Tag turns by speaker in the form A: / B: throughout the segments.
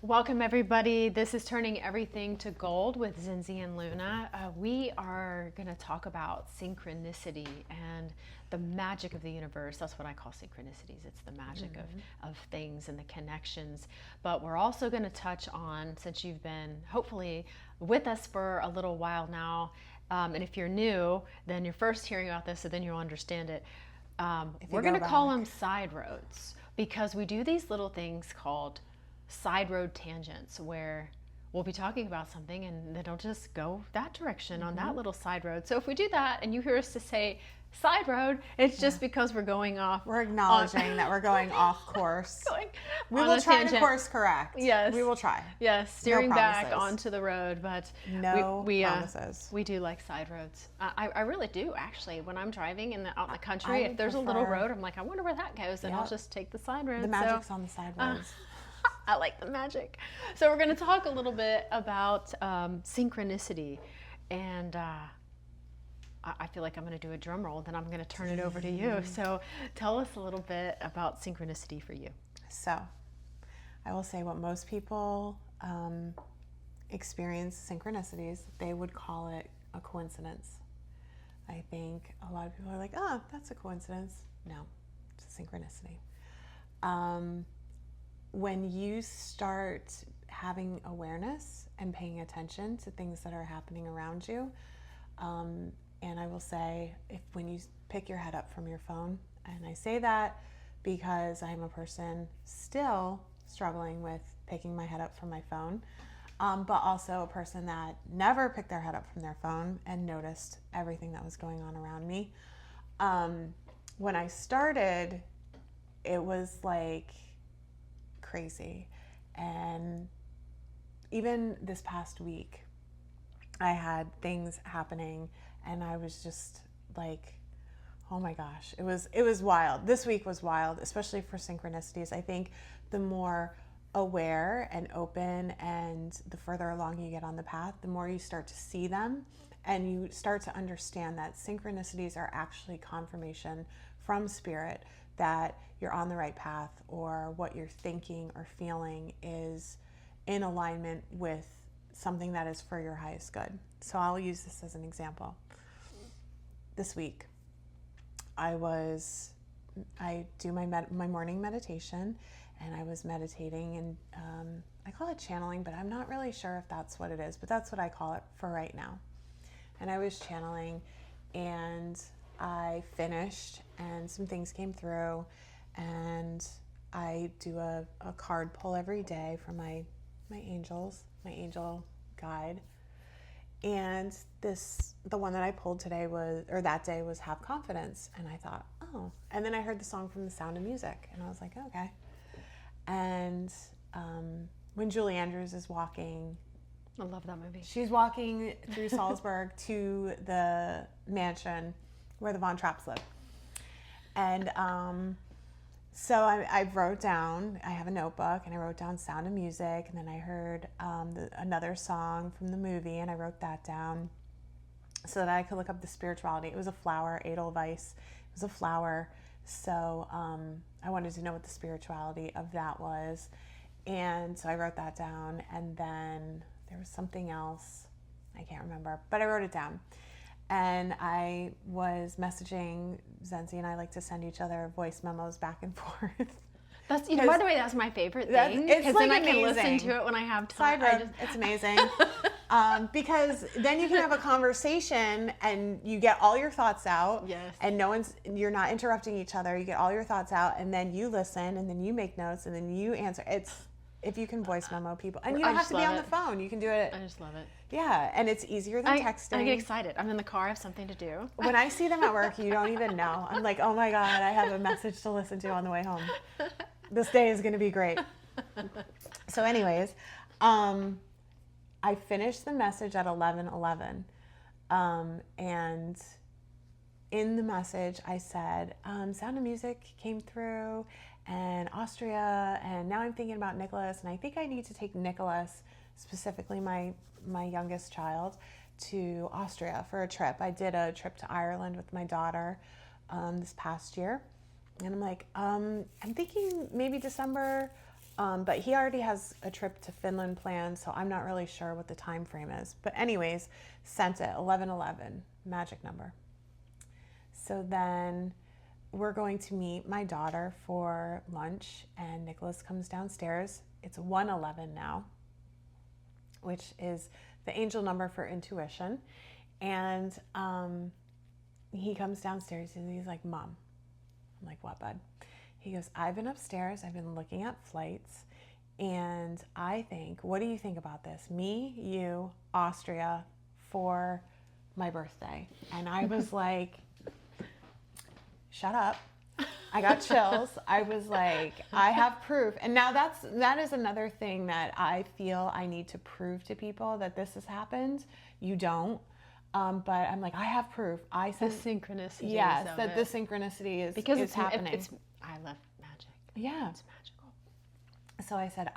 A: Welcome, everybody. This is Turning Everything to Gold with Zenzi and Luna. We are going to talk about synchronicity and the magic of the universe. That's what I call synchronicities. It's the magic of things and the connections. But we're also going to touch on, since you've been hopefully with us for a little while now, and if you're new, then you're first hearing about this, so then you'll understand it. We're going to call them side roads because we do these little things called side road tangents where we'll be talking about something and then it'll just go that direction on that little side road. So if we do that and you hear us to say side road, it's just because we're going off.
B: We're acknowledging that we're going off course. We will try to course correct.
A: Yes.
B: We will try.
A: Yes, steering back onto the road, but we promises. We do like side roads. I really do, actually. When I'm driving out in the country, if there's a little road, I'm like, I wonder where that goes, and I'll just take the side road.
B: The magic's on the side roads.
A: I like the magic. So we're going to talk a little bit about synchronicity, and I feel like I'm going to do a drum roll, then I'm going to turn it over to you. So tell us a little bit about synchronicity for you.
B: So I will say what most people experience synchronicities, they would call it a coincidence. I think a lot of people are like, oh, that's a coincidence. No, it's a synchronicity. When you start having awareness and paying attention to things that are happening around you, and I will say, when you pick your head up from your phone, and I say that because I'm a person still struggling with picking my head up from my phone, but also a person that never picked their head up from their phone and noticed everything that was going on around me. When I started, it was like crazy. And even this past week, I had things happening and I was just like, oh my gosh, it was wild. This week was wild, especially for synchronicities. I think the more aware and open and the further along you get on the path, the more you start to see them and you start to understand that synchronicities are actually confirmation from spirit that you're on the right path, or what you're thinking or feeling is in alignment with something that is for your highest good. So I'll use this as an example. This week, I do my morning meditation, and I was meditating, and I call it channeling, but I'm not really sure if that's what it is, but that's what I call it for right now. And I was channeling, and I finished, and some things came through, and I do a card pull every day for my angels, my angel guide. And the one that I pulled that day was Have Confidence. And I thought, oh. And then I heard the song from The Sound of Music, and I was like, okay. And when Julie Andrews is walking,
A: I love that movie.
B: She's walking through Salzburg to the mansion where the Von Trapps live. And so I wrote down, I have a notebook, and I wrote down Sound of Music, and then I heard another song from the movie, and I wrote that down so that I could look up the spirituality. It was a flower, Edelweiss. It was a flower. So I wanted to know what the spirituality of that was. And so I wrote that down, and then there was something else. I can't remember, but I wrote it down. And I was messaging Zenzi, and I like to send each other voice memos back and forth.
A: That's, by the way, that's my favorite thing. Because then I can listen to it when I have time.
B: It's amazing. Because then you can have a conversation and you get all your thoughts out.
A: Yes.
B: And you're not interrupting each other. You get all your thoughts out, and then you listen, and then you make notes, and then you answer. If you can voice memo people, and you don't have to be on the phone, you can do it.
A: I just love it.
B: Yeah, and it's easier than texting.
A: I get excited. I'm in the car, I have something to do.
B: When I see them at work, you don't even know. I'm like, oh my God, I have a message to listen to on the way home. This day is going to be great. So anyways, I finished the message at 11:11. And in the message, I said, Sound of Music came through, and Austria, and now I'm thinking about Nicholas, and I think I need to take Nicholas, specifically my youngest child, to Austria for a trip. I did a trip to Ireland with my daughter this past year, and I'm like, I'm thinking maybe December, But he already has a trip to Finland planned, so I'm not really sure what the time frame is. But anyways, sent it, 1111, magic number. So then we're going to meet my daughter for lunch, and Nicholas comes downstairs. It's 111 now, which is the angel number for intuition. And he comes downstairs and he's like, Mom. I'm like, what, bud? He goes, I've been upstairs. I've been looking at flights. And I think, what do you think about this? Me, you, Austria for my birthday. And I was like, shut up. I got chills. I was like, I have proof. And now that is another thing that I feel I need to prove to people, that this has happened. You don't. But I'm like, I have proof. I said
A: The synchronicity.
B: yes, that the synchronicity is
A: because
B: it's happening.
A: I love magic.
B: Yeah.
A: It's magical.
B: So I said,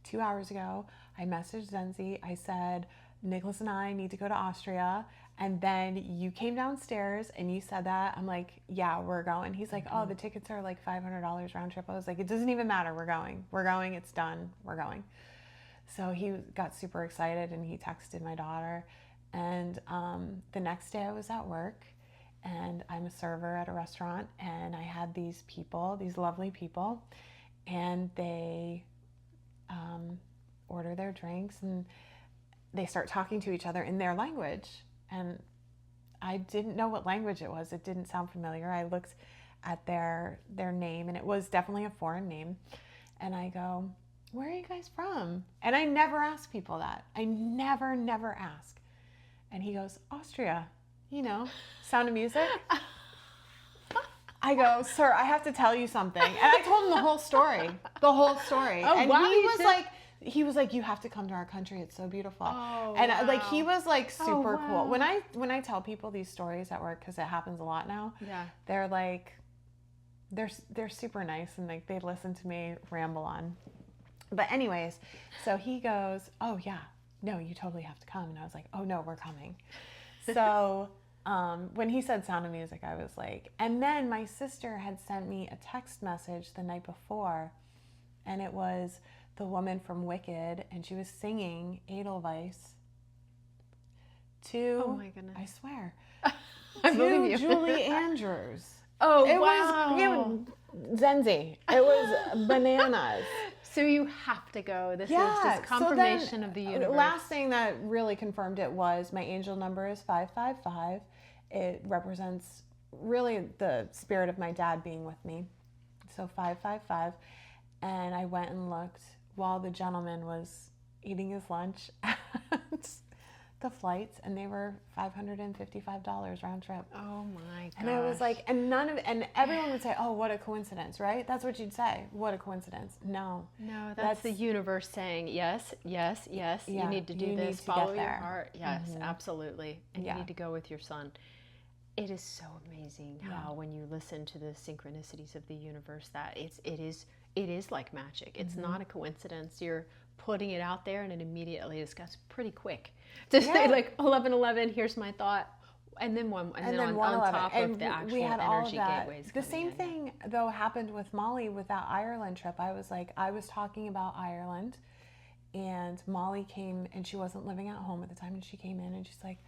B: 2 hours ago, I messaged Zenzi. I said, Nicholas and I need to go to Austria. And then you came downstairs and you said that. I'm like, yeah, we're going. He's like, oh, the tickets are like $500 round trip. I was like, it doesn't even matter. We're going. We're going. It's done. We're going. So he got super excited and he texted my daughter. And the next day I was at work, and I'm a server at a restaurant, and I had these people, these lovely people, and they order their drinks and they start talking to each other in their language. And I didn't know what language it was. It didn't sound familiar. I looked at their name, and it was definitely a foreign name. And I go, where are you guys from? And I never ask people that. I never ask. And he goes, Austria, Sound of Music. I go, sir, I have to tell you something. And I told him the whole story.
A: Oh,
B: and
A: wow,
B: he was like, you have to come to our country. It's so beautiful.
A: Oh,
B: and
A: wow.
B: he was like super
A: wow.
B: cool. When I tell people these stories at work, because it happens a lot now,
A: Yeah.
B: they're like, they're super nice, and like they listen to me ramble on. But anyways, so he goes, oh yeah, no, you totally have to come. And I was like, oh no, we're coming. So when he said Sound of Music, I was like, and then my sister had sent me a text message the night before, and it was the woman from Wicked, and she was singing Edelweiss to,
A: Oh my goodness.
B: I swear,
A: I believe
B: to
A: you.
B: Julie Andrews.
A: Oh,
B: It
A: wow.
B: was Zenzi. It was bananas.
A: So you have to go. This is
B: Yeah.
A: just confirmation of the universe.
B: The last thing that really confirmed it was my angel number is 555. It represents really the spirit of my dad being with me. So 555. And I went and looked while the gentleman was eating his lunch at the flights, and they were $555 round trip.
A: Oh my gosh.
B: And I was like, and everyone would say, oh, what a coincidence, right? That's what you'd say. What a coincidence. No,
A: that's the universe saying, yes, yes, yes,
B: Yeah,
A: you need to do
B: you
A: this,
B: need to
A: follow
B: get
A: your
B: there.
A: heart. Yes, absolutely. And
B: Yeah.
A: you need to go with your son. It is so amazing how when you listen to the synchronicities of the universe, that it is like magic. It's not a coincidence. You're putting it out there, and it immediately is pretty quick to say like 1111. Here's my thought, and then on
B: 111.
A: top
B: And
A: of the actual
B: we had all of
A: energy
B: that.
A: gateways.
B: The same thing though happened with Molly with that Ireland trip. I was talking about Ireland, and Molly came, and she wasn't living at home at the time, and she came in and she's like,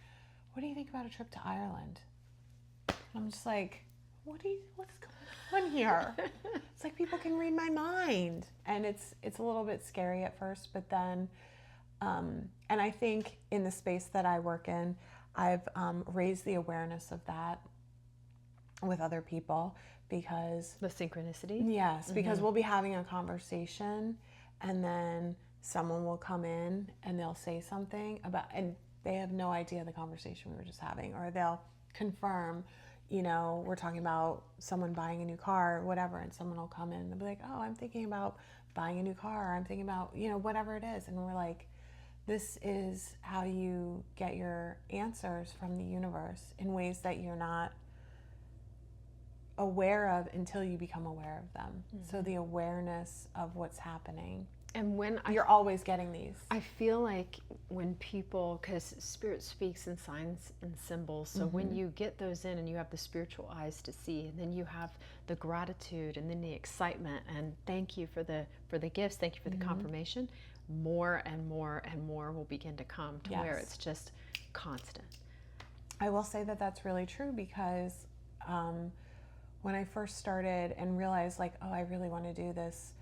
B: what do you think about a trip to Ireland? And I'm just like, what's going on here? It's like people can read my mind, and it's a little bit scary at first, but then and I think in the space that I work in, I've raised the awareness of that with other people, because
A: The synchronicity.
B: yes, because we'll be having a conversation, and then someone will come in and they'll say something about, and they have no idea the conversation we were just having, or they'll confirm, we're talking about someone buying a new car or whatever, and someone will come in and they'll be like, oh, I'm thinking about buying a new car, or I'm thinking about, whatever it is. And we're like, this is how you get your answers from the universe in ways that you're not aware of until you become aware of them. So the awareness of what's happening.
A: And when
B: you're always getting these.
A: I feel like when people, because Spirit speaks in signs and symbols, so when you get those in and you have the spiritual eyes to see, and then you have the gratitude and then the excitement, and thank you for the gifts, thank you for the confirmation, more and more and more will begin to come to where it's just constant.
B: I will say that that's really true, because when I first started and realized like, oh, I really want to do this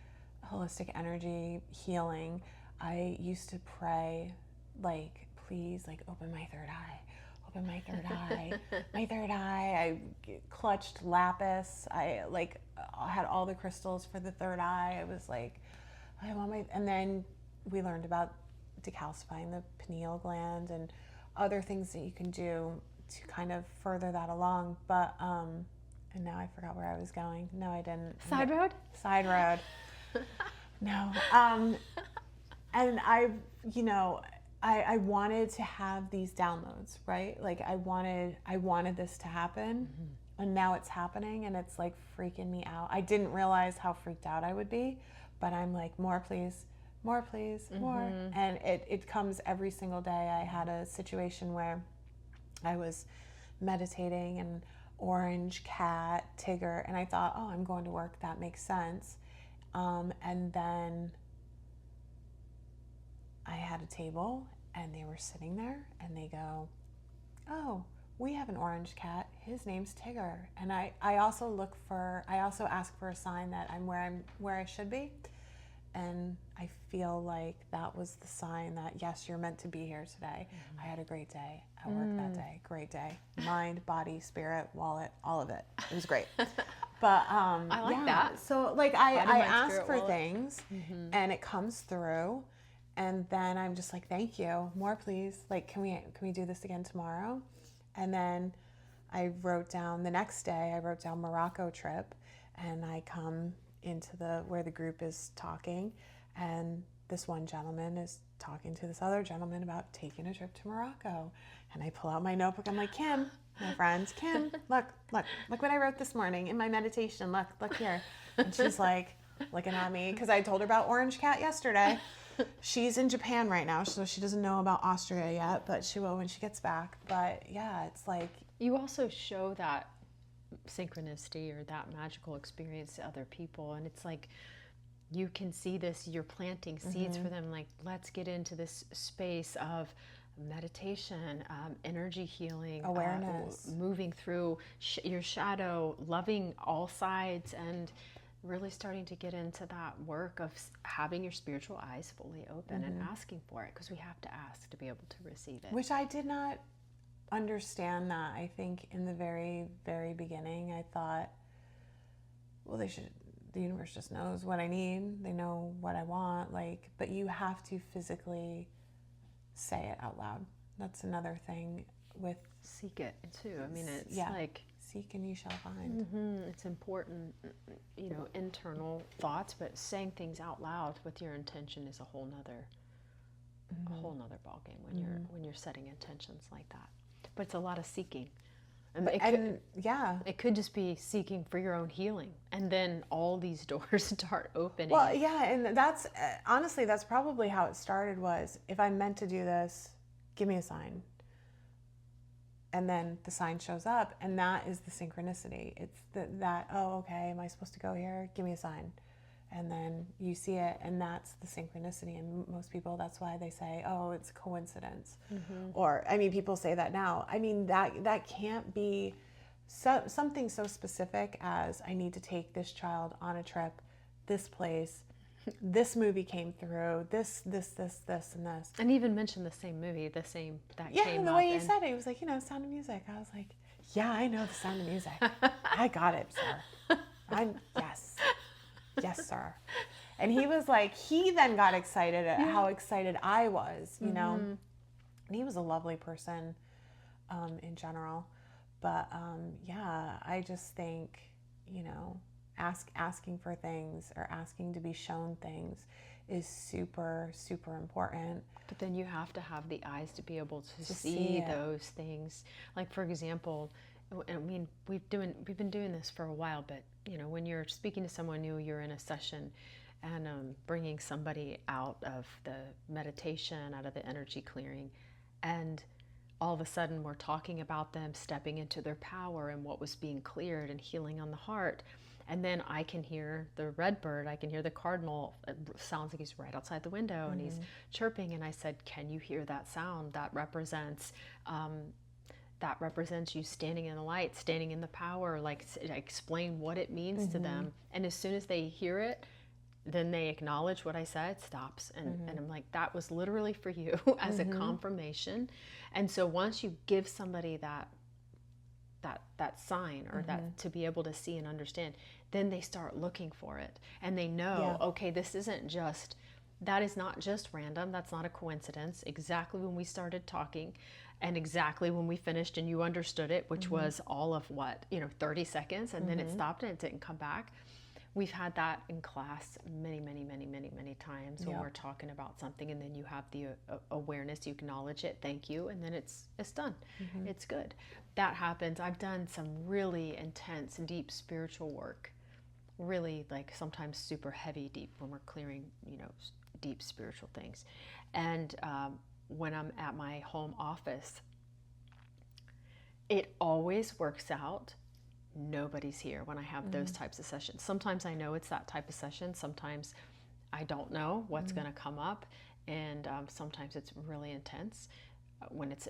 B: holistic energy healing, I used to pray like, please, like, open my third eye, open my third eye, my third eye. I clutched lapis. I like had all the crystals for the third eye. I was like, I want my, and then we learned about decalcifying the pineal gland and other things that you can do to kind of further that along. But and now I forgot where I was going. No, I didn't.
A: Side road?
B: Side road. No. And I, you know, I wanted to have these downloads, right? Like I wanted this to happen, and now it's happening, and it's like freaking me out. I didn't realize how freaked out I would be, but I'm like, more please, more please, more. And it comes every single day. I had a situation where I was meditating, and orange cat, Tigger, and I thought, oh, I'm going to work, that makes sense. And then I had a table, and they were sitting there, and they go, oh, we have an orange cat, his name's Tigger. And I also ask for a sign that I'm where I should be. And I feel like that was the sign that, yes, you're meant to be here today. I had a great day at work that day. Great day. Mind, body, spirit, wallet, all of it. It was great. But
A: I like that.
B: So like I ask for things, and it comes through, and then I'm just like, thank you, more please. Like, can we do this again tomorrow? And then I wrote down the next day. I wrote down Morocco trip, and I come into where the group is talking, and this one gentleman is talking to this other gentleman about taking a trip to Morocco. And I pull out my notebook. I'm like, Kim, my friend, Kim, look what I wrote this morning in my meditation. Look here. And she's like looking at me, because I told her about Orange Cat yesterday. She's in Japan right now, so she doesn't know about Austria yet, but she will when she gets back. But yeah, it's like,
A: you also show that synchronicity or that magical experience to other people, and it's like you can see this, you're planting seeds for them, like, let's get into this space of meditation, energy healing,
B: awareness,
A: moving through your shadow, loving all sides, and really starting to get into that work of having your spiritual eyes fully open and asking for it, because we have to ask to be able to receive it.
B: Which I did not understand that. I think in the very, very beginning, I thought, well, the universe just knows what I need. They know what I want. Like, but you have to physically say it out loud. That's another thing with
A: seek it too. I mean, it's like
B: seek and you shall find.
A: It's important, you know, internal thoughts, but saying things out loud with your intention is a whole nother ball game when you're setting intentions like that. But it's a lot of seeking. It could just be seeking for your own healing, and then all these doors start opening.
B: Well, yeah, and that's honestly, that's probably how it started. Was, if I'm meant to do this, give me a sign. And then the sign shows up, and that is the synchronicity. It's that, oh, okay, am I supposed to go here? Give me a sign. And then you see it, and that's the synchronicity. And most people, that's why they say, oh, it's coincidence. Or, I mean, people say that now. I mean, that can't be something so specific as, I need to take this child on a trip, this place, this movie came through, this, and this.
A: And even mention the same movie, that came up.
B: Yeah, the way you said it, it was like, Sound of Music. I was like, yeah, I know the Sound of Music. I got it, sir. Yes, sir. And he was like, he then got excited at how excited I was, you know. And he was a lovely person in general. But yeah, I just think, asking for things or asking to be shown things is super, super important.
A: But then you have to have the eyes to be able to see those things. Like, for example, I mean, we've been doing this for a while, but when you're speaking to someone new, you're in a session, and bringing somebody out of the meditation, out of the energy clearing, and all of a sudden we're talking about them stepping into their power and what was being cleared and healing on the heart. And then I can hear the red bird, I can hear the cardinal. It sounds like he's right outside the window and he's chirping. And I said, can you hear that sound? That represents you standing in the light, standing in the power. Like, explain what it means to them. And as soon as they hear it, then they acknowledge what I said, stops. And I'm like, that was literally for you as a confirmation. And so once you give somebody that sign, or that to be able to see and understand, then they start looking for it. And they know, okay, this isn't just, that is not just random. That's not a coincidence. Exactly when we started talking and exactly when we finished and you understood it, which was all of 30 seconds, and then it stopped and it didn't come back. We've had that in class many, many, many, many, many times when we're talking about something, and then you have the awareness, you acknowledge it, thank you, and then it's done. It's good. That happens. I've done some really intense, deep spiritual work, really, like, sometimes super heavy, deep, when we're clearing, deep spiritual things. And when I'm at my home office, it always works out. Nobody's here when I have those types of sessions. Sometimes I know it's that type of session. Sometimes I don't know what's going to come up. And sometimes it's really intense when it's,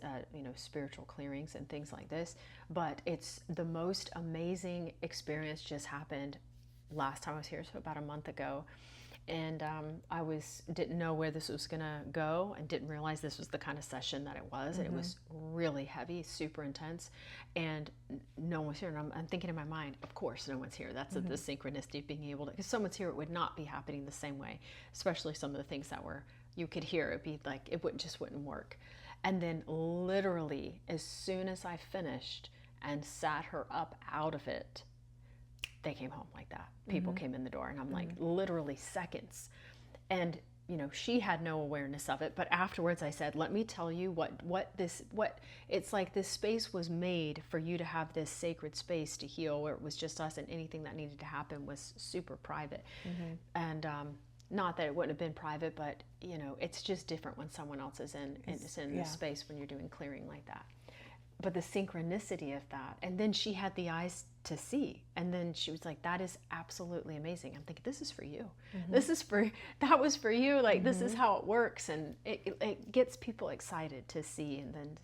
A: spiritual clearings and things like this. But it's the most amazing experience just happened last time I was here, so about a month ago. And I didn't know where this was going to go, and didn't realize this was the kind of session that it was. And it was really heavy, super intense, and no one was here. And I'm thinking in my mind, of course no one's here. That's the synchronicity of being able to, because someone's here, it would not be happening the same way, especially some of the things that you could hear. It'd be like, it wouldn't work. And then literally, as soon as I finished and sat her up out of it, they came home like that. People came in the door, and I'm like, literally seconds. And she had no awareness of it, but afterwards I said, let me tell you what it's like. This space was made for you to have this sacred space to heal, where it was just us, and anything that needed to happen was super private. And not that it wouldn't have been private, but it's just different when someone else is in the space when you're doing clearing like that. But the synchronicity of that, and then she had the eyes to see, and then she was like, that is absolutely amazing. I'm thinking, this is for you. That was for you. Like, this is how it works. And it gets people excited to see, and then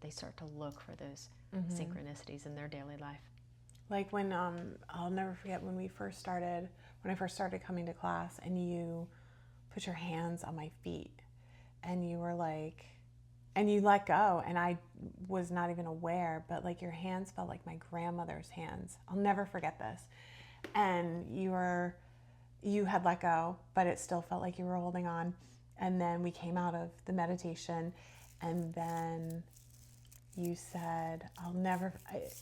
A: they start to look for those synchronicities in their daily life.
B: Like when, I'll never forget when I first started coming to class, and you put your hands on my feet, and you were like, and you let go, and I was not even aware, but like your hands felt like my grandmother's hands. I'll never forget this. And you had let go, but it still felt like you were holding on. And then we came out of the meditation, and then you said,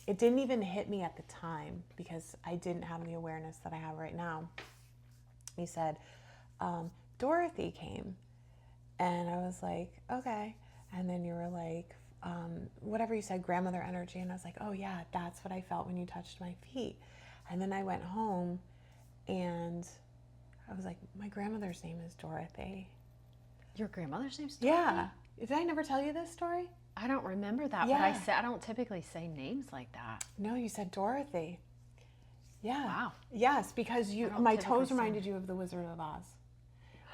B: it didn't even hit me at the time because I didn't have the awareness that I have right now. You said, Dorothy came. And I was like, okay. And then you were like, whatever you said, grandmother energy. And I was like, oh yeah, that's what I felt when you touched my feet. And then I went home, and I was like, my grandmother's name is Dorothy.
A: Your grandmother's name's Dorothy?
B: Yeah. Did I never tell you this story?
A: I don't remember that, but I don't typically say names like that.
B: No, you said Dorothy. Yeah.
A: Wow.
B: Yes, because my toes reminded you of the Wizard of Oz.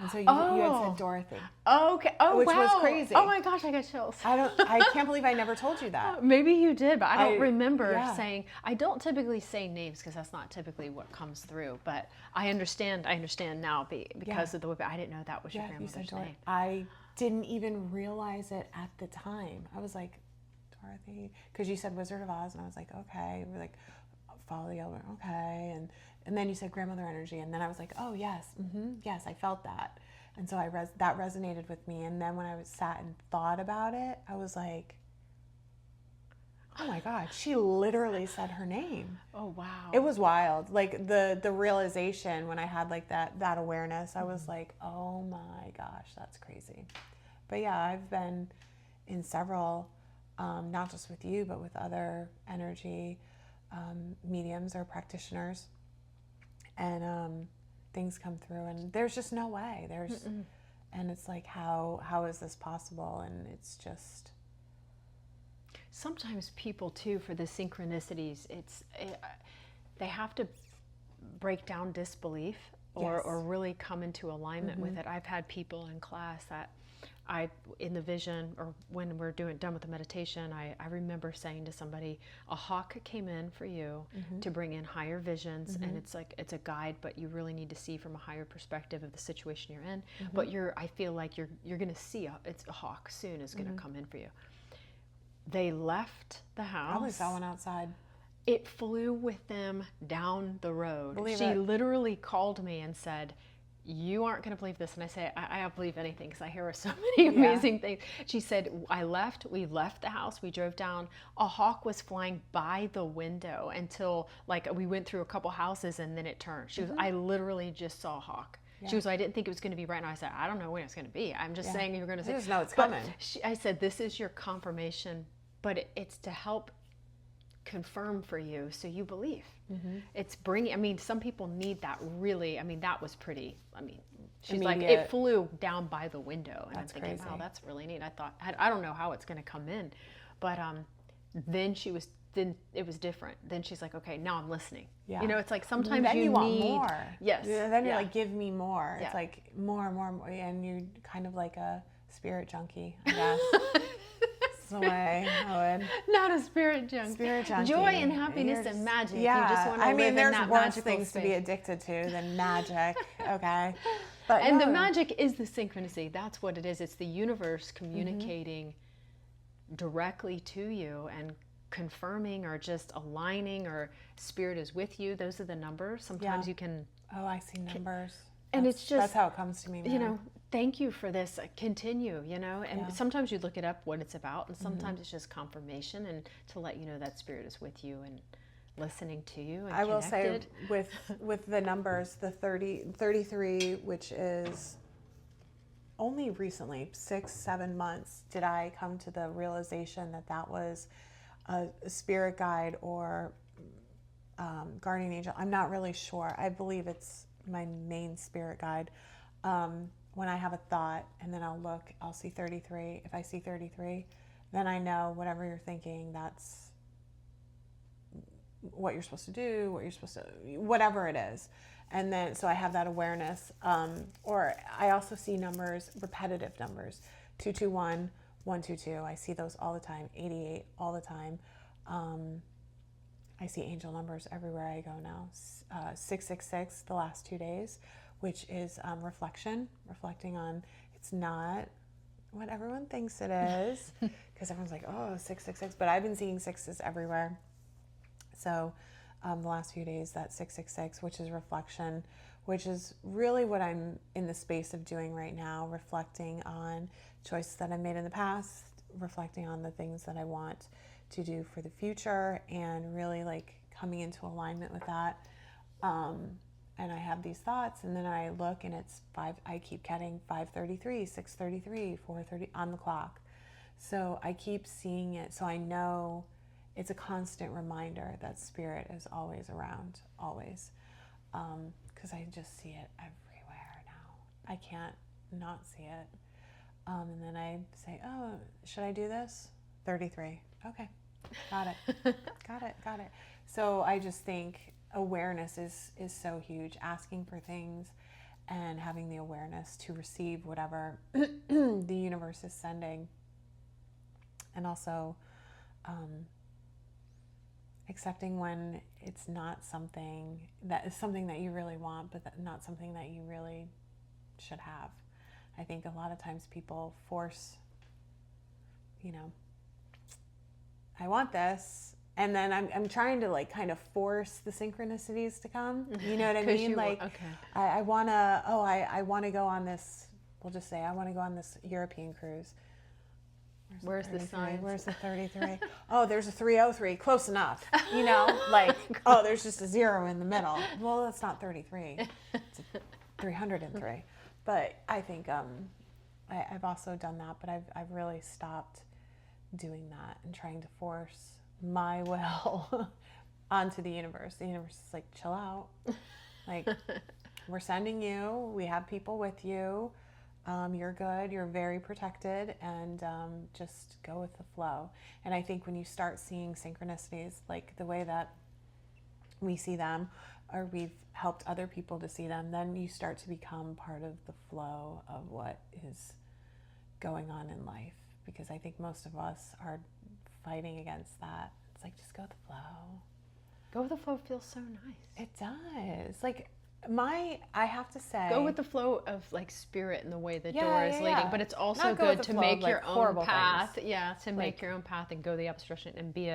B: And so you had said Dorothy.
A: Okay. Oh,
B: which
A: wow.
B: was crazy.
A: Oh my gosh, I got chills.
B: I can't believe I never told you that.
A: Maybe you did, but I don't remember saying. I don't typically say names because that's not typically what comes through. But I understand now because of the way. I didn't know that was your grandmother's name.
B: I didn't even realize it at the time. I was like, Dorothy, because you said Wizard of Oz, and I was like, okay. We're like, follow the elder, okay, and then you said grandmother energy, and then I was like, oh yes, yes, I felt that, and so that resonated with me. And then when I sat and thought about it, I was like, oh my God, she literally said her name.
A: Oh wow,
B: it was wild. Like the realization when I had like that awareness, I was like, oh my gosh, that's crazy. But yeah, I've been in several not just with you, but with other energy mediums or practitioners. And things come through, and there's just no way. And it's like, how is this possible? And it's just...
A: Sometimes people too, for the synchronicities, they have to break down disbelief or really come into alignment with it. I've had people in class that in the vision, or when we're done with the meditation, I remember saying to somebody, a hawk came in for you to bring in higher visions, and it's a guide, but you really need to see from a higher perspective of the situation you're in. But I feel like you're going to see it's a hawk soon is going to come in for you. They left the house.
B: Probably saw one outside.
A: It flew with them down the road.
B: Believe
A: she
B: it.
A: literally called me and said, you aren't going to believe this. And I say, I don't believe anything because I hear so many amazing things. She said, we left the house, we drove down, a hawk was flying by the window until we went through a couple houses and then it turned. She was, I literally just saw a hawk. Yeah. She was, I didn't think it was going to be right now. I said, I don't know when it's going to be. I'm just saying you're going to say.
B: I just know it's coming.
A: I said, this is your confirmation, but it's to help confirm for you so you believe. It's bringing, some people need that really. That was pretty, she's immediate. Like, it flew down by the window. And
B: That's
A: I'm thinking,
B: crazy.
A: wow, that's really neat. I thought, I don't know how it's going to come in. But then it was different. Then she's like, okay, now I'm listening. Yeah. It's like sometimes
B: then you want
A: need
B: more.
A: Yes.
B: Then you're like, give me more. Yeah. It's like more, and you're kind of like a spirit junkie, I guess. The way I would.
A: Not a spirit junkie.
B: Spirit junkie.
A: Joy and happiness and magic.
B: Yeah.
A: You just want to live in
B: there's
A: that
B: worse
A: magical
B: things
A: space.
B: to be addicted to than magic. Okay. But
A: the magic is the synchronicity. That's what it is. It's the universe communicating directly to you and confirming or just aligning, or spirit is with you. Those are the numbers. Sometimes you can.
B: Oh, I see numbers.
A: And it's just,
B: that's how it comes to me, man.
A: Thank you for this. Continue, and sometimes you look it up what it's about, and sometimes it's just confirmation and to let you know that spirit is with you and listening to you and
B: I will
A: connected.
B: say with the numbers, the 33, which is only recently, 6-7 months, did I come to the realization that was a spirit guide or guardian angel. I'm not really sure. I believe it's my main spirit guide. When I have a thought and then I'll see 33. If I see 33, then I know whatever you're thinking, that's what you're supposed to do, whatever it is. And then, so I have that awareness. Or I also see numbers, repetitive numbers, 221, 122. I see those all the time, 88 all the time. I see angel numbers everywhere I go now. 666 the last 2 days, which is reflecting on, it's not what everyone thinks it is, because everyone's like, oh, 666, but I've been seeing sixes everywhere. So the last few days, that 666, which is reflection, which is really what I'm in the space of doing right now, reflecting on choices that I made in the past, reflecting on the things that I want to do for the future, and really coming into alignment with that. And I have these thoughts, and then I look, and it's I keep getting 5:33, 6:33, 4:30 on the clock. So I keep seeing it, so I know it's a constant reminder that spirit is always around, always. Because I just see it everywhere now. I can't not see it. And then I say, oh, should I do this? 33. Okay, got it. Got it. So I just think awareness is so huge. Asking for things and having the awareness to receive whatever the universe is sending. And also accepting when it's not something that is something that you really want, but not something that you really should have. I think a lot of times people force, I want this, and then I'm trying to kind of force the synchronicities to come. You know what I mean? I want to go on this, we'll just say I want to go on this European cruise.
A: Where's the sign?
B: Where's the 33? Oh, there's a 303. Close enough. Oh, there's just a 0 in the middle. Well, that's not 33. It's 303. But I think I've also done that, but I've really stopped doing that and trying to force my will onto the universe. The universe is like, chill out. Like, we're sending you. We have people with you. You're good. You're very protected, and just go with the flow. And I think when you start seeing synchronicities, like the way that we see them, or we've helped other people to see them, then you start to become part of the flow of what is going on in life. Because I think most of us are fighting against that. It's like, just go with the flow.
A: Go with the flow feels so nice.
B: It does. Like, I have to say,
A: go with the flow of like spirit and the way the
B: Yeah,
A: door is
B: yeah,
A: leading,
B: yeah.
A: but it's also
B: Not go with
A: good
B: the
A: to
B: flow
A: make
B: of, like,
A: your own
B: horrible
A: path.
B: things.
A: Yeah, to make
B: Like-
A: your own path and go the opposite direction and be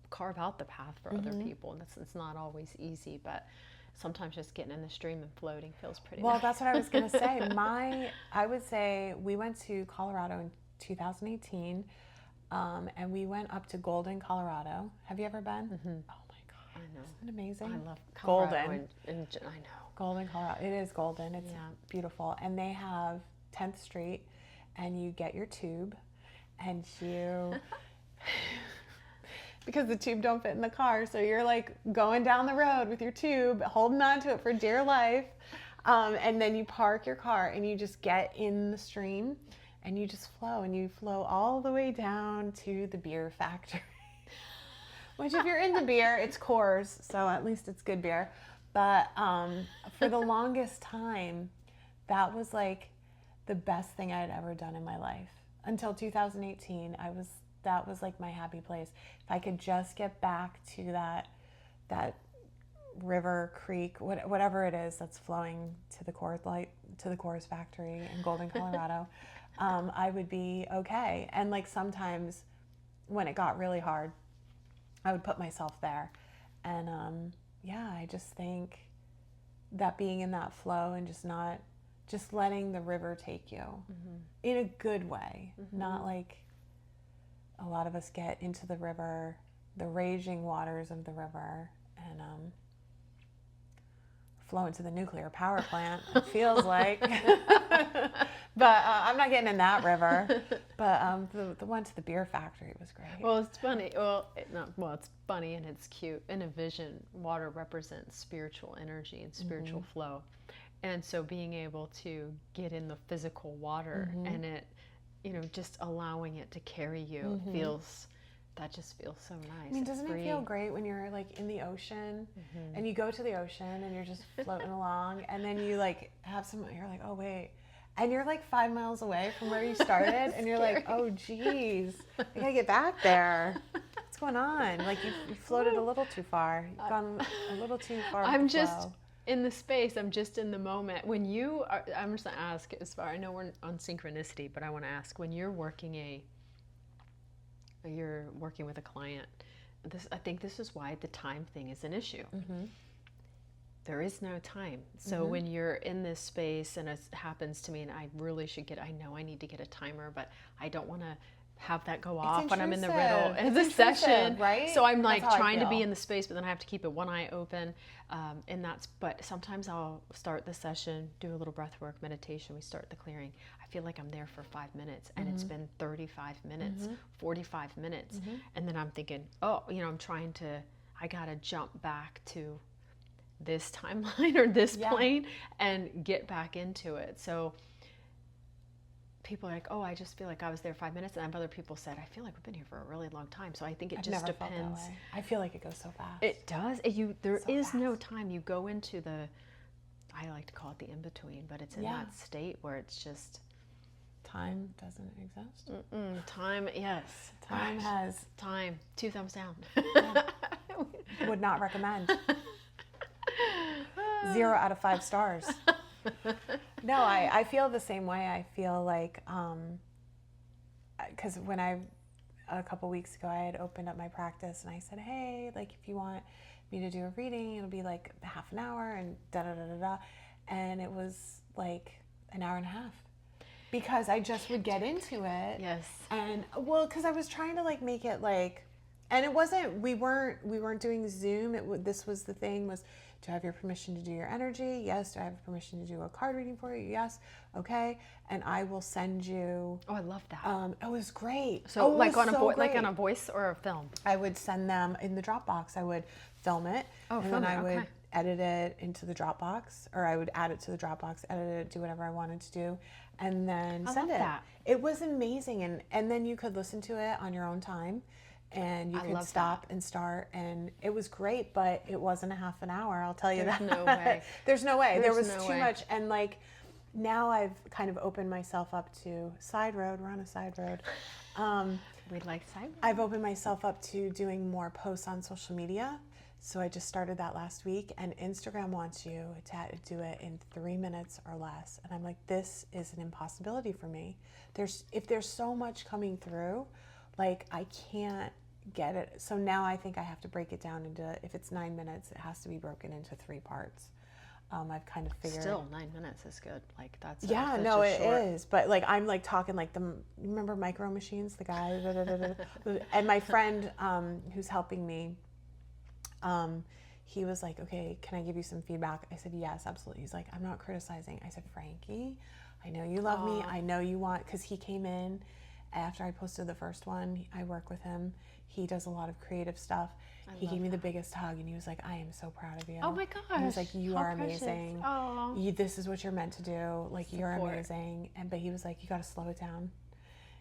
A: carve out the path for other people. And it's not always easy, but sometimes just getting in the stream and floating feels pretty
B: Well,
A: nice.
B: that's what I was going to say. I would say we went to Colorado in 2018, and we went up to Golden, Colorado. Have you ever been? Oh my God.
A: I know.
B: Isn't it amazing?
A: I love Colorado.
B: Golden.
A: I know.
B: Golden, Colorado. It is golden. It's beautiful. And they have 10th Street, and you get your tube, and you... because the tube don't fit in the car, so you're like going down the road with your tube, holding on to it for dear life, and then you park your car and you just get in the stream and you just flow, and you flow all the way down to the beer factory. Which, if you're into beer, it's Coors, so at least it's good beer. But for the longest time, that was like the best thing I had ever done in my life. Until 2018, that was like my happy place. If I could just get back to that river, creek, whatever it is that's flowing to the Coors factory in Golden, Colorado, I would be okay. And like sometimes when it got really hard, I would put myself there. And I just think that being in that flow and just letting the river take you in a good way, not like a lot of us get into the river, the raging waters of the river, and flow into the nuclear power plant, it feels like. But I'm not getting in that river. But the one to the beer factory was great.
A: Well, it's funny. It's funny and it's cute. In a vision, water represents spiritual energy and spiritual flow. And so being able to get in the physical water and it, just allowing it to carry you just feels so nice.
B: I mean, doesn't it feel great when you're like in the ocean and you go to the ocean and you're just floating along, and then you like you're like, oh wait, and you're like 5 miles away from where you started, and you're like, oh geez, I gotta get back there. What's going on? Like you floated a little too far. You've gone a little too far.
A: I'm just in the space. I'm just in the moment. When you are, I'm just gonna ask. I know we're on synchronicity, but I want to ask, when you're working with a client. I think this is why the time thing is an issue. There is no time. So when you're in this space and it happens to me, and I know I need to get a timer, but I don't want to have that go off when I'm in the middle of the session,
B: right?
A: So I'm like trying to be in the space, but then I have to keep it one eye open, but sometimes I'll start the session, do a little breath work, meditation. We start the clearing. I feel like I'm there for 5 minutes, and it's been 35 minutes, 45 minutes, and then I'm thinking, I gotta jump back to this timeline or this plane and get back into it. So people are like, oh, I just feel like I was there 5 minutes, and other people said, I feel like we've been here for a really long time. So I think it just
B: never
A: depends.
B: Felt that way. I feel like it goes so fast.
A: It does. There is no time. You go into I like to call it the in-between, but it's in that state where it's just...
B: Time doesn't exist.
A: Time, yes. Time. 2 thumbs down.
B: Would not recommend. 0 out of 5 stars. No, I feel the same way. I feel like, because when a couple weeks ago, I had opened up my practice and I said, hey, like if you want me to do a reading, it'll be like half an hour and da-da-da-da-da. And it was like an hour and a half. Because I just would get into it.
A: Yes.
B: And, well, because I was trying to like make it like And it wasn't, we weren't doing Zoom. This was the thing was, do I have your permission to do your energy? Yes. Do I have permission to do a card reading for you? Yes. Okay. And I will send you.
A: Oh, I love that.
B: It was great.
A: So
B: it
A: like
B: was
A: on
B: so
A: like on
B: great.
A: a voice or a film?
B: I would send them in the Dropbox. I would film it.
A: Oh,
B: and
A: film
B: then
A: it,
B: I would
A: okay.
B: edit it into the Dropbox, or I would add it to the Dropbox, edit it, do whatever I wanted to do, and then send
A: love
B: it.
A: that.
B: It was amazing. And then you could listen to it on your own time. And you could stop and start, and it was great, but it wasn't a half an hour, I'll tell you that.
A: There's no way.
B: There's no way. There was
A: no
B: too
A: way.
B: much. And like, now I've kind of opened myself up to side road. We're on a side road.
A: We'd like side.
B: I've opened myself up to doing more posts on social media. So I just started that last week, and Instagram wants you to do it in 3 minutes or less. And I'm like, this is an impossibility for me. If there's so much coming through, like I can't get it. So now I think I have to break it down into, if it's 9 minutes, it has to be broken into 3 parts. I've kind of figured.
A: Still 9 minutes is good. Like that's
B: Yeah, no, it is. But like I'm like talking like remember Micro Machines, the guy, and my friend who's helping me, he was like, okay, can I give you some feedback? I said, yes, absolutely. He's like, I'm not criticizing. I said, Frankie, I know you love me. I know you want, because he came in after I posted the first one. I work with him. He does a lot of creative stuff. He gave me the biggest hug, and he was like, I am so proud of you.
A: Oh my gosh.
B: He was like, you are amazing.
A: Oh.
B: This is what you're meant to do. Like, you're amazing. But he was like, you got to slow it down.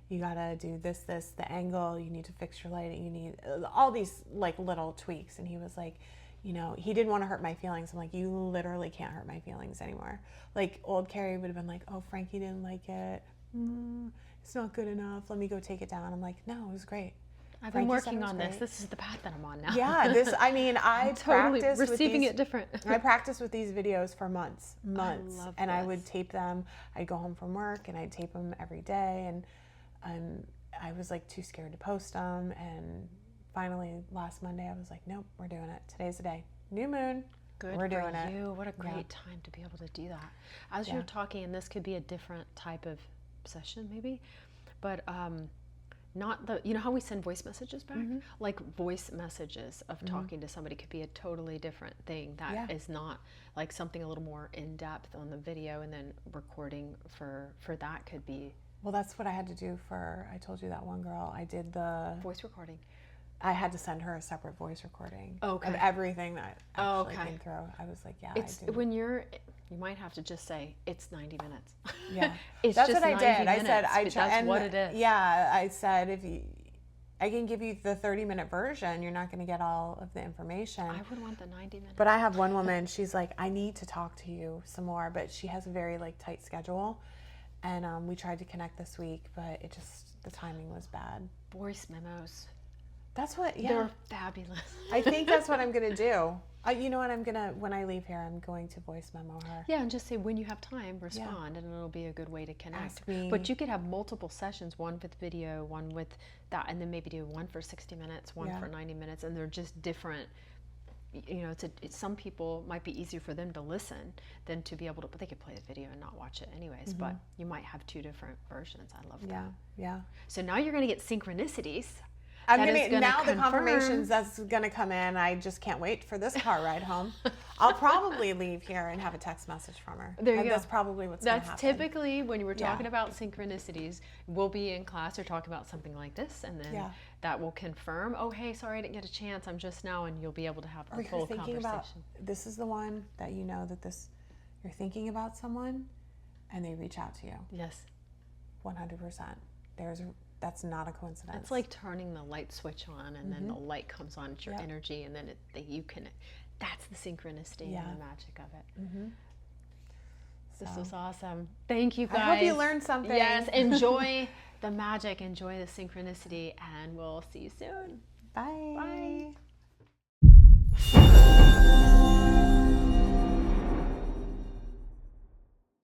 B: You got to do this, the angle. You need to fix your lighting. You need all these like little tweaks. And he was like, you know, he didn't want to hurt my feelings. I'm like, you literally can't hurt my feelings anymore. Like old Carrie would have been like, oh, Frankie didn't like it. It's not good enough. Let me go take it down. I'm like, no, it was great.
A: I've been working on this. This is the path that I'm on now.
B: Yeah, I
A: totally
B: practiced
A: receiving
B: with these,
A: it different.
B: I practiced with these videos for months,
A: I
B: and I would tape them. I'd go home from work and I'd tape them every day, and I was like too scared to post them. And finally, last Monday, I was like, nope, we're doing it. Today's the day. New moon.
A: Good
B: we're
A: for
B: doing
A: you.
B: it.
A: What a great time to be able to do that. As you're talking, and this could be a different type of session, maybe, but not the, you know how we send voice messages back? Like voice messages of talking to somebody could be a totally different thing. That is not like something a little more in depth on the video, and then recording for that could be.
B: Well, that's what I had to do for, I told you that one girl, I did the
A: voice recording.
B: I had to send her a separate voice recording of
A: Okay.
B: everything that actually came through. I was like, yeah,
A: It's
B: I do.
A: when you might have to just say it's 90 minutes.
B: Yeah.
A: It's
B: That's
A: just
B: what I
A: 90
B: did.
A: minutes,
B: I said,
A: but that's what it is.
B: Yeah, I said, I can give you the 30-minute version, you're not going to get all of the information.
A: I would want the 90 minutes.
B: But I have one woman, she's like, I need to talk to you some more, but she has a very like tight schedule. And we tried to connect this week, but the timing was bad.
A: Voice memos.
B: That's what,
A: They're fabulous.
B: I think that's what I'm going to do. You know what, when I leave here, I'm going to voice memo her.
A: Yeah, and just say when you have time, respond, and it'll be a good way to connect.
B: Ask me.
A: But you could have multiple sessions, one with video, one with that, and then maybe do one for 60 minutes, one for 90 minutes, and they're just different. You know, some people might be easier for them to listen than to be able to, but they could play the video and not watch it anyways, but you might have 2 different versions. I love that.
B: Yeah.
A: So now you're going to get synchronicities.
B: I'm gonna now the confirmations that's gonna come in. I just can't wait for this car ride home. I'll probably leave here and have a text message from her.
A: There you go.
B: That's probably what's gonna happen.
A: That's typically when you were talking about synchronicities. We'll be in class or talking about something like this, and then that will confirm. Oh, hey, sorry I didn't get a chance. I'm just now, and you'll be able to have a full conversation.
B: About, this is the one that you know that you're thinking about someone, and they reach out to you.
A: Yes.
B: 100%. That's not a coincidence.
A: It's like turning the light switch on, and then the light comes on. It's your energy, and then that's the synchronicity and the magic of it. This was awesome. Thank you, guys.
B: I hope you learned something.
A: Yes, enjoy the magic, enjoy the synchronicity, and we'll see you soon.
B: Bye.
A: Bye.